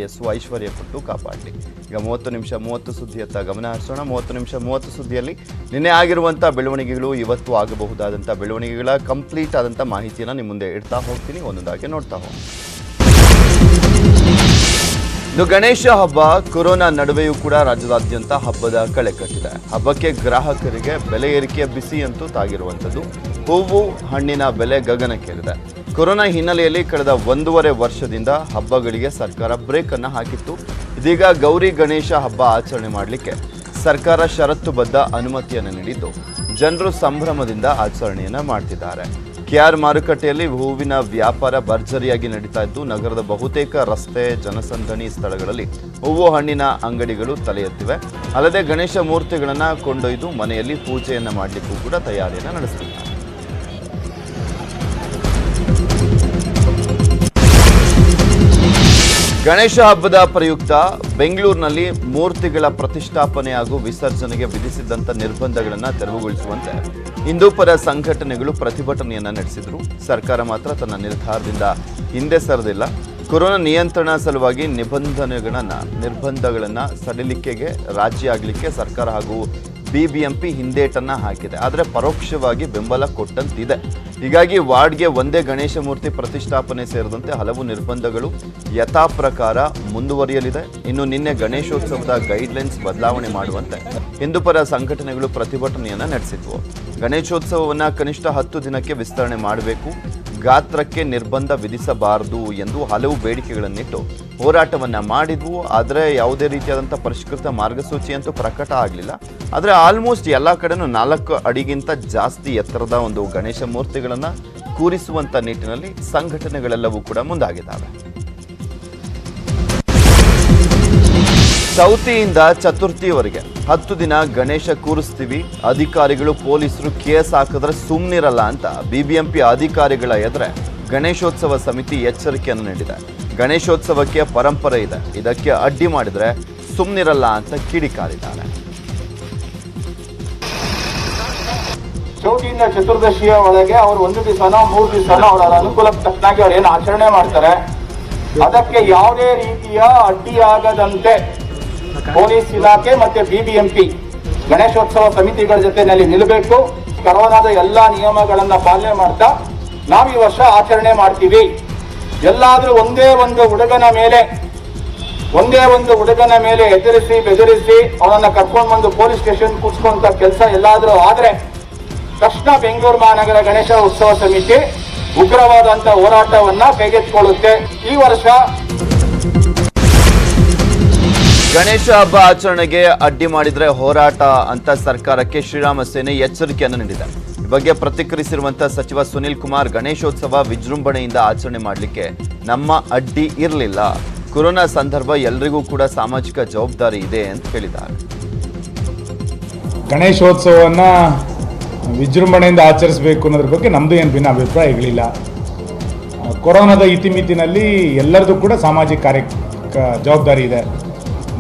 S ಐಶ್ವರ್ಯ ಕೊಟ್ಟು ಕಾಪಾಡಲಿ. ಈಗ 30 ನಿಮಿಷ 30 ಸುದ್ದಿಯತ್ತ ಗಮನ ಹರಿಸೋಣ. 30 ನಿಮಿಷ 30 ಸುದ್ದಿಯಲ್ಲಿ ನಿನ್ನೆ ಆಗಿರುವಂಥ ಬೆಳವಣಿಗೆಗಳು, ಇವತ್ತು ಆಗಬಹುದಾದಂಥ ಬೆಳವಣಿಗೆಗಳ ಕಂಪ್ಲೀಟ್ ಆದಂಥ ಮಾಹಿತಿಯನ್ನು ನಿಮ್ಮ ಮುಂದೆ ಇಡ್ತಾ ಹೋಗ್ತೀನಿ, ಒಂದೊಂದಾಗಿ ನೋಡ್ತಾ ಹೋಗಿ. ಇದು ಗಣೇಶ ಹಬ್ಬ. ಕೊರೋನಾ ನಡುವೆಯೂ ಕೂಡ ರಾಜ್ಯದಾದ್ಯಂತ ಹಬ್ಬದ ಕಳೆ ಕಟ್ಟಿದೆ. ಹಬ್ಬಕ್ಕೆ ಗ್ರಾಹಕರಿಗೆ ಬೆಲೆ ಏರಿಕೆಯ ಬಿಸಿ ಅಂತೂ ತಾಗಿರುವಂಥದ್ದು. ಹೂವು ಹಣ್ಣಿನ ಬೆಲೆ ಗಗನಕ್ಕೇರಿದೆ. ಕೊರೋನಾ ಹಿನ್ನೆಲೆಯಲ್ಲಿ ಕಳೆದ 1.5 ವರ್ಷದಿಂದ ಹಬ್ಬಗಳಿಗೆ ಸರ್ಕಾರ ಬ್ರೇಕ್ ಅನ್ನು ಹಾಕಿತ್ತು. ಇದೀಗ ಗೌರಿ ಗಣೇಶ ಹಬ್ಬ ಆಚರಣೆ ಮಾಡಲಿಕ್ಕೆ ಸರ್ಕಾರ ಷರತ್ತುಬದ್ಧ ಅನುಮತಿಯನ್ನು ನೀಡಿದ್ದು ಜನರು ಸಂಭ್ರಮದಿಂದ ಆಚರಣೆಯನ್ನು ಮಾಡ್ತಿದ್ದಾರೆ. ಕೆಆರ್ ಮಾರುಕಟ್ಟೆಯಲ್ಲಿ ಹೂವಿನ ವ್ಯಾಪಾರ ಭರ್ಜರಿಯಾಗಿ ನಡೀತಾ ಇದ್ದು, ನಗರದ ಬಹುತೇಕ ರಸ್ತೆ, ಜನಸಂದಣಿ ಸ್ಥಳಗಳಲ್ಲಿ ಹೂವು ಹಣ್ಣಿನ ಅಂಗಡಿಗಳು ತಲೆ ಎತ್ತಿವೆ. ಅಲ್ಲದೆ ಗಣೇಶ ಮೂರ್ತಿಗಳನ್ನು ಕೊಂಡೊಯ್ದು ಮನೆಯಲ್ಲಿ ಪೂಜೆಯನ್ನು ಮಾಡಲಿಕ್ಕೂ ಕೂಡ ತಯಾರಿಯನ್ನು ನಡೆಸುತ್ತಿದ್ದಾರೆ. ಗಣೇಶ ಹಬ್ಬದ ಪ್ರಯುಕ್ತ ಬೆಂಗಳೂರಿನಲ್ಲಿ ಮೂರ್ತಿಗಳ ಪ್ರತಿಷ್ಠಾಪನೆ ಹಾಗೂ ವಿಸರ್ಜನೆಗೆ ವಿಧಿಸಿದ್ದಂಥ ನಿರ್ಬಂಧಗಳನ್ನು ತೆರವುಗೊಳಿಸುವಂತೆ ಹಿಂದೂಪರ ಸಂಘಟನೆಗಳು ಪ್ರತಿಭಟನೆಯನ್ನು ನಡೆಸಿದರು. ಸರ್ಕಾರ ಮಾತ್ರ ತನ್ನ ನಿರ್ಧಾರದಿಂದ ಹಿಂದೆ ಸರಿದಿಲ್ಲ. ಕೊರೋನಾ ನಿಯಂತ್ರಣ ಸಲುವಾಗಿ ನಿರ್ಬಂಧಗಳನ್ನು ಸಡಿಲಿಕೆಗೆ ರಾಜಿ ಆಗಲಿಕ್ಕೆ ಸರ್ಕಾರ ಹಾಗೂ ಬಿಬಿಎಂಪಿ ಹಿಂದೇಟನ್ನು ಹಾಕಿದೆ. ಆದರೆ ಪರೋಕ್ಷವಾಗಿ ಬೆಂಬಲ ಕೊಟ್ಟಂತಿದೆ. ಹೀಗಾಗಿ ವಾರ್ಡ್ಗೆ ಒಂದೇ ಗಣೇಶ ಮೂರ್ತಿ ಪ್ರತಿಷ್ಠಾಪನೆ ಸೇರಿದಂತೆ ಹಲವು ನಿರ್ಬಂಧಗಳು ಯಥಾ ಪ್ರಕಾರ ಮುಂದುವರಿಯಲಿದೆ. ಇನ್ನು ನಿನ್ನೆ ಗಣೇಶೋತ್ಸವದ ಗೈಡ್ಲೈನ್ಸ್ ಬದಲಾವಣೆ ಮಾಡುವಂತೆ ಹಿಂದೂಪರ ಸಂಘಟನೆಗಳು ಪ್ರತಿಭಟನೆಯನ್ನು ನಡೆಸಿದ್ವು. ಗಣೇಶೋತ್ಸವವನ್ನು ಕನಿಷ್ಠ 10 ದಿನಕ್ಕೆ ವಿಸ್ತರಣೆ ಮಾಡಬೇಕು, ಗಾತ್ರಕ್ಕೆ ನಿರ್ಬಂಧ ವಿಧಿಸಬಾರದು ಎಂದು ಹಲವು ಬೇಡಿಕೆಗಳನ್ನಿಟ್ಟು ಹೋರಾಟವನ್ನು ಮಾಡಿದ್ವು. ಆದರೆ ಯಾವುದೇ ರೀತಿಯಾದಂಥ ಪರಿಷ್ಕೃತ ಮಾರ್ಗಸೂಚಿ ಅಂತೂ ಪ್ರಕಟ ಆಗಲಿಲ್ಲ. ಆದರೆ ಆಲ್ಮೋಸ್ಟ್ ಎಲ್ಲ ಕಡೆನೂ 4 ಅಡಿಗಿಂತ ಜಾಸ್ತಿ ಎತ್ತರದ ಒಂದು ಗಣೇಶ ಮೂರ್ತಿಗಳನ್ನು ಕೂರಿಸುವಂಥ ನಿಟ್ಟಿನಲ್ಲಿ ಸಂಘಟನೆಗಳೆಲ್ಲವೂ ಕೂಡ ಮುಂದಾಗಿದ್ದಾವೆ. ಚೌತಿಯಿಂದ ಚತುರ್ಥಿವರೆಗೆ 10 ದಿನ ಗಣೇಶ ಕೂರಿಸ್ತೀವಿ, ಅಧಿಕಾರಿಗಳು ಪೊಲೀಸರು ಕೇಸ್ ಹಾಕಿದ್ರೆ ಸುಮ್ಮನಿರಲ್ಲ ಅಂತ ಬಿಬಿಎಂಪಿ ಅಧಿಕಾರಿಗಳ ಎದುರೆ ಗಣೇಶೋತ್ಸವ ಸಮಿತಿ ಎಚ್ಚರಿಕೆಯನ್ನು ನೀಡಿದೆ. ಗಣೇಶೋತ್ಸವಕ್ಕೆ ಪರಂಪರೆ ಇದೆ, ಇದಕ್ಕೆ ಅಡ್ಡಿ ಮಾಡಿದ್ರೆ ಸುಮ್ಮನಿರಲ್ಲ ಅಂತ ಕಿಡಿಕಾರಿದ್ದಾರೆ. ಚೌತಿಯಿಂದ ಚತುರ್ದಶಿಯ ಒಳಗೆ ಅವರು 1 ದಿವಸನೋ 3 ದಿವಸನೋ ಅವರ ಅನುಕೂಲಕ್ಕೆ ತಕ್ಕನಾಗಿ ಅವ್ರು ಏನು ಆಚರಣೆ ಮಾಡ್ತಾರೆ, ಅದಕ್ಕೆ ಯಾವುದೇ ರೀತಿಯ ಅಡ್ಡಿಯಾಗದಂತೆ ಪೊಲೀಸ್ ಇಲಾಖೆ ಮತ್ತೆ ಬಿಬಿಎಂಪಿ ಗಣೇಶೋತ್ಸವ ಸಮಿತಿಗಳ ಜೊತೆಯಲ್ಲಿ ನಿಲ್ಲಬೇಕು. ಕೊರೋನಾದ ಎಲ್ಲಾ ನಿಯಮಗಳನ್ನ ಪಾಲನೆ ಮಾಡ್ತಾ ನಾವು ಈ ವರ್ಷ ಆಚರಣೆ ಮಾಡ್ತೀವಿ. ಎಲ್ಲಾದ್ರೂ ಒಂದೇ ಒಂದು ಹುಡುಗನ ಮೇಲೆ ಎದುರಿಸಿ ಬೆದರಿಸಿ ಅವನನ್ನ ಕರ್ಕೊಂಡು ಬಂದು ಪೊಲೀಸ್ ಸ್ಟೇಷನ್ ಕೂರ್ಸ್ಕೊಂತ ಕೆಲಸ ಎಲ್ಲಾದ್ರೂ ಆದ್ರೆ ತಕ್ಷಣ ಬೆಂಗಳೂರು ಮಹಾನಗರ ಗಣೇಶ ಉತ್ಸವ ಸಮಿತಿ ಉಗ್ರವಾದಂತ ಹೋರಾಟವನ್ನ ಕೈಗೆತ್ತಿಕೊಳ್ಳುತ್ತೆ. ಈ ವರ್ಷ ಗಣೇಶ ಹಬ್ಬ ಆಚರಣೆಗೆ ಅಡ್ಡಿ ಮಾಡಿದ್ರೆ ಹೋರಾಟ ಅಂತ ಸರ್ಕಾರಕ್ಕೆ ಶ್ರೀರಾಮ ಸೇನೆ ಎಚ್ಚರಿಕೆಯನ್ನು ನೀಡಿದೆ. ಈ ಬಗ್ಗೆ ಪ್ರತಿಕ್ರಿಯಿಸಿರುವಂತಹ ಸಚಿವ ಸುನಿಲ್ ಕುಮಾರ್, ಗಣೇಶೋತ್ಸವ ವಿಜೃಂಭಣೆಯಿಂದ ಆಚರಣೆ ಮಾಡಲಿಕ್ಕೆ ನಮ್ಮ ಅಡ್ಡಿ ಇರಲಿಲ್ಲ. ಕೊರೋನಾ ಸಂದರ್ಭ ಎಲ್ರಿಗೂ ಕೂಡ ಸಾಮಾಜಿಕ ಜವಾಬ್ದಾರಿ ಇದೆ ಅಂತ ಹೇಳಿದ್ದಾರೆ. ಗಣೇಶೋತ್ಸವವನ್ನು ವಿಜೃಂಭಣೆಯಿಂದ ಆಚರಿಸಬೇಕು ಅನ್ನೋದ್ರ ಬಗ್ಗೆ ನಮ್ಮದು ಏನು ಭಿನ್ನಾಭಿಪ್ರಾಯಗಳಿಲ್ಲ. ಕೊರೋನಾದ ಇತಿಮಿತಿನಲ್ಲಿ ಎಲ್ಲರದು ಕೂಡ ಸಾಮಾಜಿಕ ಜವಾಬ್ದಾರಿ ಇದೆ.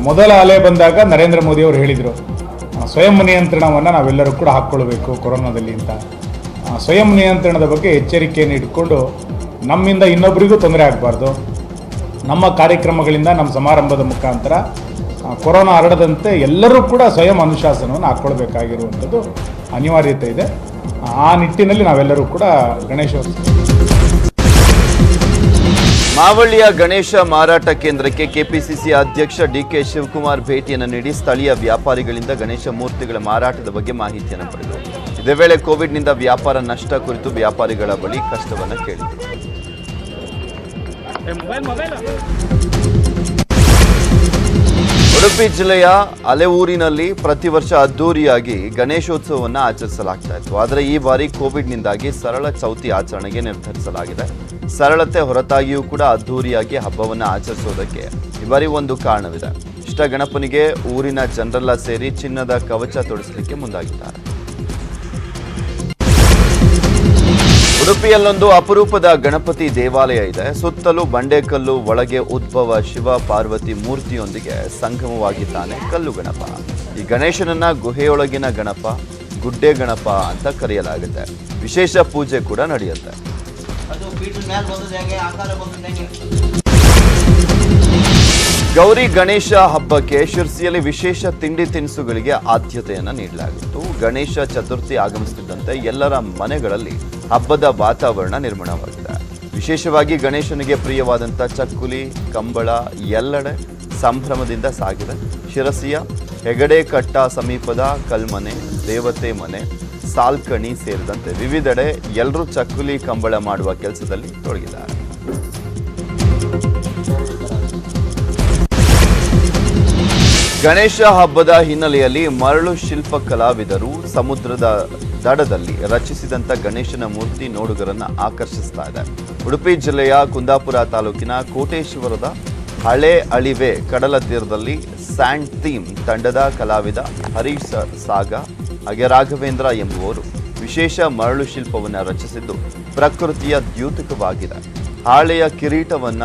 ಮೊದಲ ಅಲೆ ಬಂದಾಗ ನರೇಂದ್ರ ಮೋದಿ ಅವರು ಹೇಳಿದರು, ಸ್ವಯಂ ನಿಯಂತ್ರಣವನ್ನು ನಾವೆಲ್ಲರೂ ಕೂಡ ಹಾಕ್ಕೊಳ್ಬೇಕು ಕೊರೋನಾದಲ್ಲಿ ಅಂತ. ಸ್ವಯಂ ನಿಯಂತ್ರಣದ ಬಗ್ಗೆ ಎಚ್ಚರಿಕೆಯನ್ನು ಇಟ್ಕೊಂಡು ನಮ್ಮಿಂದ ಇನ್ನೊಬ್ಬರಿಗೂ ತೊಂದರೆ ಆಗಬಾರ್ದು, ನಮ್ಮ ಕಾರ್ಯಕ್ರಮಗಳಿಂದ ನಮ್ಮ ಸಮಾರಂಭದ ಮುಖಾಂತರ ಕೊರೋನಾ ಹರಡದಂತೆ ಎಲ್ಲರೂ ಕೂಡ ಸ್ವಯಂ ಅನುಶಾಸನವನ್ನು ಹಾಕ್ಕೊಳ್ಬೇಕಾಗಿರುವಂಥದ್ದು ಅನಿವಾರ್ಯತೆ ಇದೆ. ಆ ನಿಟ್ಟಿನಲ್ಲಿ ನಾವೆಲ್ಲರೂ ಕೂಡ ಗಣೇಶೋತ್ಸವ. ಮಾವಳ್ಳಿಯ ಗಣೇಶ ಮಾರಾಟ ಕೇಂದ್ರಕ್ಕೆ ಕೆಪಿಸಿಸಿ ಅಧ್ಯಕ್ಷ ಡಿಕೆ ಶಿವಕುಮಾರ್ ಭೇಟಿಯನ್ನು ನೀಡಿ ಸ್ಥಳೀಯ ವ್ಯಾಪಾರಿಗಳಿಂದ ಗಣೇಶ ಮೂರ್ತಿಗಳ ಮಾರಾಟದ ಬಗ್ಗೆ ಮಾಹಿತಿಯನ್ನು ಪಡೆದರು. ಇದೇ ವೇಳೆ ಕೋವಿಡ್ನಿಂದ ವ್ಯಾಪಾರ ನಷ್ಟ ಕುರಿತು ವ್ಯಾಪಾರಿಗಳ ಬಳಿ ಕಷ್ಟವನ್ನು ಕೇಳಿದರು. ಉಡುಪಿ ಜಿಲ್ಲೆಯ ಅಲೆಊರಿನಲ್ಲಿ ಪ್ರತಿ ವರ್ಷ ಅದ್ದೂರಿಯಾಗಿ ಗಣೇಶೋತ್ಸವವನ್ನು ಆಚರಿಸಲಾಗ್ತಾ ಇತ್ತು. ಆದರೆ ಈ ಬಾರಿ ಕೋವಿಡ್ನಿಂದಾಗಿ ಸರಳ ಚೌತಿ ಆಚರಣೆಗೆ ನಿರ್ಧರಿಸಲಾಗಿದೆ. ಸರಳತೆ ಹೊರತಾಗಿಯೂ ಕೂಡ ಅದ್ದೂರಿಯಾಗಿ ಹಬ್ಬವನ್ನು ಆಚರಿಸೋದಕ್ಕೆ ಈ ಬಾರಿ ಒಂದು ಕಾರಣವಿದೆ. ಇಷ್ಟ ಗಣಪನಿಗೆ ಊರಿನ ಜನರೆಲ್ಲ ಸೇರಿ ಚಿನ್ನದ ಕವಚ ತೊಡಿಸಲಿಕ್ಕೆ ಮುಂದಾಗಿದ್ದಾರೆ. ಉಡುಪಿಯಲ್ಲೊಂದು ಅಪರೂಪದ ಗಣಪತಿ ದೇವಾಲಯ ಇದೆ. ಸುತ್ತಲೂ ಬಂಡೆಕಲ್ಲು, ಒಳಗೆ ಉದ್ಭವ ಶಿವ ಪಾರ್ವತಿ ಮೂರ್ತಿಯೊಂದಿಗೆ ಸಂಗಮವಾಗಿದ್ದಾನೆ ಕಲ್ಲು ಗಣಪ. ಈ ಗಣೇಶನನ್ನ ಗುಹೆಯೊಳಗಿನ ಗಣಪ, ಗುಡ್ಡೆ ಗಣಪ ಅಂತ ಕರೆಯಲಾಗುತ್ತೆ. ವಿಶೇಷ ಪೂಜೆ ಕೂಡ ನಡೆಯುತ್ತೆ. ಗೌರಿ ಗಣೇಶ ಹಬ್ಬಕ್ಕೆ ಶಿರ್ಸಿಯಲ್ಲಿ ವಿಶೇಷ ತಿಂಡಿ ತಿನಿಸುಗಳಿಗೆ ಆದ್ಯತೆಯನ್ನು ನೀಡಲಾಗಿತ್ತು. ಗಣೇಶ ಚತುರ್ಥಿ ಆಗಮಿಸುತ್ತಿದ್ದಂತೆ ಎಲ್ಲರ ಮನೆಗಳಲ್ಲಿ ಹಬ್ಬದ ವಾತಾವರಣ ನಿರ್ಮಾಣವಾಗಿದೆ. ವಿಶೇಷವಾಗಿ ಗಣೇಶನಿಗೆ ಪ್ರಿಯವಾದಂಥ ಚಕ್ಕುಲಿ, ಕಂಬಳ ಎಲ್ಲೆಡೆ ಸಂಭ್ರಮದಿಂದ ಸಾಗಿದೆ. ಶಿರಸಿಯ ಹೆಗಡೆಕಟ್ಟ ಸಮೀಪದ ಕಲ್ಮನೆ, ದೇವತೆ ಮನೆ, ಸಾಲ್ಕಣಿ ಸೇರಿದಂತೆ ವಿವಿಧೆಡೆ ಎಲ್ಲರೂ ಚಕ್ಕುಲಿ ಕಂಬಳ ಮಾಡುವ ಕೆಲಸದಲ್ಲಿ ತೊಡಗಿದ್ದಾರೆ. ಗಣೇಶ ಹಬ್ಬದ ಹಿನ್ನೆಲೆಯಲ್ಲಿ ಮರಳು ಶಿಲ್ಪ ಕಲಾವಿದರು ಸಮುದ್ರದ ದಡದಲ್ಲಿ ರಚಿಸಿದಂಥ ಗಣೇಶನ ಮೂರ್ತಿ ನೋಡುಗರನ್ನ ಆಕರ್ಷಿಸ್ತಾ ಇದೆ. ಉಡುಪಿ ಜಿಲ್ಲೆಯ ಕುಂದಾಪುರ ತಾಲೂಕಿನ ಕೋಟೇಶ್ವರದ ಹಳೆ ಅಳಿವೆ ಕಡಲ ತೀರದಲ್ಲಿ ಸ್ಯಾಂಡ್ ಥೀಮ್ ತಂಡದ ಕಲಾವಿದ ಹರೀಶ್ ಸಾಗ ಹಾಗೆ ರಾಘವೇಂದ್ರ ಎಂಬುವರು ವಿಶೇಷ ಮರಳು ಶಿಲ್ಪವನ್ನು ರಚಿಸಿದ್ದು ಪ್ರಕೃತಿಯ ದ್ಯೋತಕವಾಗಿದೆ. ಹಾಳೆಯ ಕಿರೀಟವನ್ನ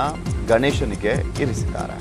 ಗಣೇಶನಿಗೆ ಇರಿಸಿದ್ದಾರೆ.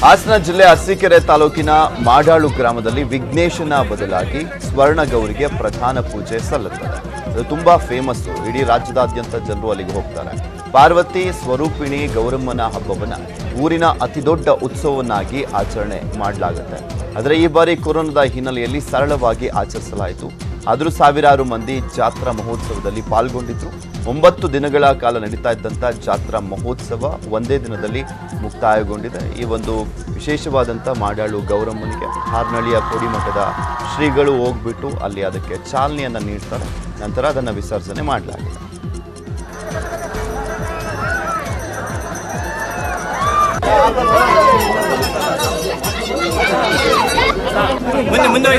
ಹಾಸನ ಜಿಲ್ಲೆ ಅರಸೀಕೆರೆ ತಾಲೂಕಿನ ಮಾಡಾಳು ಗ್ರಾಮದಲ್ಲಿ ವಿಘ್ನೇಶನ ಬದಲಾಗಿ ಸ್ವರ್ಣಗೌರಿಗೆ ಪ್ರಧಾನ ಪೂಜೆ ಸಲ್ಲುತ್ತದೆ. ಅದು ತುಂಬಾ ಫೇಮಸ್. ಇಡೀ ರಾಜ್ಯದಾದ್ಯಂತ ಜನರು ಅಲ್ಲಿಗೆ ಹೋಗ್ತಾರೆ. ಪಾರ್ವತಿ ಸ್ವರೂಪಿಣಿ ಗೌರಮ್ಮನ ಹಬ್ಬವನ್ನ ಊರಿನ ಅತಿದೊಡ್ಡ ಉತ್ಸವವನ್ನಾಗಿ ಆಚರಣೆ ಮಾಡಲಾಗುತ್ತೆ. ಆದರೆ ಈ ಬಾರಿ ಕೊರೋನಾದ ಹಿನ್ನೆಲೆಯಲ್ಲಿ ಸರಳವಾಗಿ ಆಚರಿಸಲಾಯಿತು. ಆದರೂ ಸಾವಿರಾರು ಮಂದಿ ಜಾತ್ರಾ ಮಹೋತ್ಸವದಲ್ಲಿ ಪಾಲ್ಗೊಂಡಿದ್ರು. 9 ದಿನಗಳ ಕಾಲ ನಡೀತಾ ಇದ್ದಂಥ ಜಾತ್ರಾ ಮಹೋತ್ಸವ ಒಂದೇ ದಿನದಲ್ಲಿ ಮುಕ್ತಾಯಗೊಂಡಿದೆ. ಈ ಒಂದು ವಿಶೇಷವಾದಂಥ ಮಾಡಾಳು ಗೌರಮ್ಮನಿಗೆ ಹಾರ್ನಳ್ಳಿಯ ಕೋಡಿಮಠದ ಶ್ರೀಗಳು ಹೋಗ್ಬಿಟ್ಟು ಅಲ್ಲಿ ಅದಕ್ಕೆ ಚಾಲನೆಯನ್ನು ನೀಡ್ತಾರೆ. ನಂತರ ಅದನ್ನು ವಿಸರ್ಜನೆ ಮಾಡಲಾಗಿದೆ. ಮುಂದೆ